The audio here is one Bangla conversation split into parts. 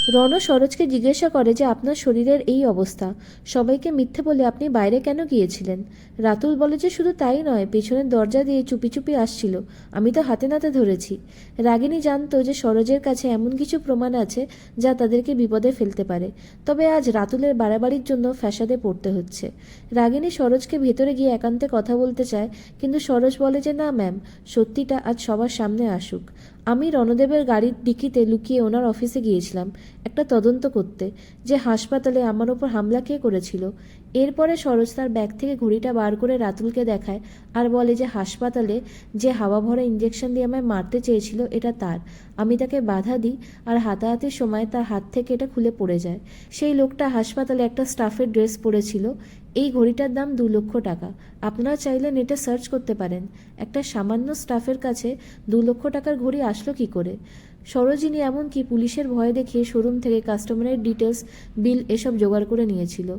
রণ সরোজকে জিজ্ঞাসা করে যে আপনার শরীরের এই অবস্থা, সবাইকে মিথ্যে বলে আপনি বাইরে কেন গিয়েছিলেন? রাতুল বলে যে শুধু তাই নয়, পেছনের দরজা দিয়ে চুপি চুপি আসছিল, আমি তো হাতে নাতে ধরেছি। রাগিনী জানতো যে সরোজের কাছে এমন কিছু প্রমাণ আছে যা তাদেরকে বিপদে ফেলতে পারে, তবে আজ রাতুলের বাড়াবাড়ির জন্য ফ্যাসাদে পড়তে হচ্ছে। রাগিনী সরোজকে ভেতরে গিয়ে একান্তে কথা বলতে চায়, কিন্তু সরোজ বলে যে না ম্যাম, সত্যিটা আজ সবার সামনে আসুক। আমি রণদেবের গাড়ির ডিকিতে লুকিয়ে ওনার অফিসে গিয়েছিলাম একটা তদন্ত করতে, যে হাসপাতালে আমার ওপর হামলা কে করেছিল। এরপরে সরোজ তার ব্যাগ থেকে ঘড়িটা বার করে রাতুলকে দেখায় আর বলে যে হাসপাতালে যে হাওয়া ভরা ইঞ্জেকশন দিয়ে আমায় মারতে চেয়েছিল এটা তার। আমি তাকে বাধা দিই আর হাতাহাতির সময় তার হাত থেকে এটা খুলে পড়ে যায়। সেই লোকটা হাসপাতালে একটা স্টাফের ড্রেস পরেছিল। এই ঘড়িটার দাম 2 লক্ষ টাকা। আপনারা চাইলে নেটে সার্চ করতে পারেন। একটা সামান্য স্টাফের কাছে 2 লক্ষ টাকার ঘড়ি আসলো কি করে? সরোজিনী এমনকি পুলিশের ভয় দেখিয়ে শোরুম থেকে কাস্টমারের ডিটেলস, বিল এসব জোগাড় করে নিয়েছিল।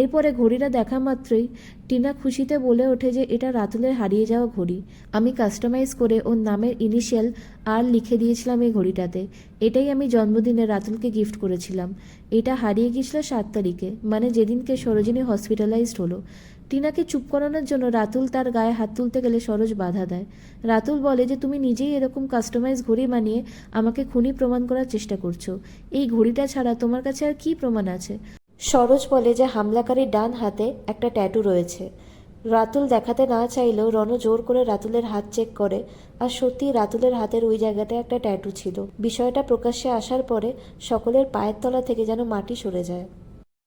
এরপরে ঘড়িটা দেখা মাত্রই টিনা খুশিতে বলে ওঠে যে এটা রাতুলের হারিয়ে যাওয়া ঘড়ি। আমি কাস্টমাইজ করে ওর নামের ইনিশিয়াল আর লিখে দিয়েছিলাম এই ঘড়িটাতে। এটাই আমি জন্মদিনে রাতুলকে গিফট করেছিলাম। এটা হারিয়ে গিয়েছিল 7 তারিখে, মানে যেদিনকে সরোজিনী হসপিটালাইজড হলো। টিনাকে চুপ করানোর জন্য রাতুল তার গায়ে হাত তুলতে গেলে সরোজ বাধা দেয়। রাতুল বলে যে তুমি নিজেই এরকম কাস্টমাইজ ঘড়ি বানিয়ে আমাকে খুনি প্রমাণ করার চেষ্টা করছো। এই ঘড়িটা ছাড়া তোমার কাছে আর কী প্রমাণ আছে? সরোজ বলে যে হামলাকারীর ডান হাতে একটা ট্যাটু রয়েছে। রাতুল দেখাতে না চাইলেও রণ জোর করে রাতুলের হাত চেক করে, আর সত্যি রাতুলের হাতের ওই জায়গাটায় একটা ট্যাটু ছিল। বিষয়টা প্রকাশ্যে আসার পরে সকলের পায়ের তলা থেকে যেন মাটি সরে যায়।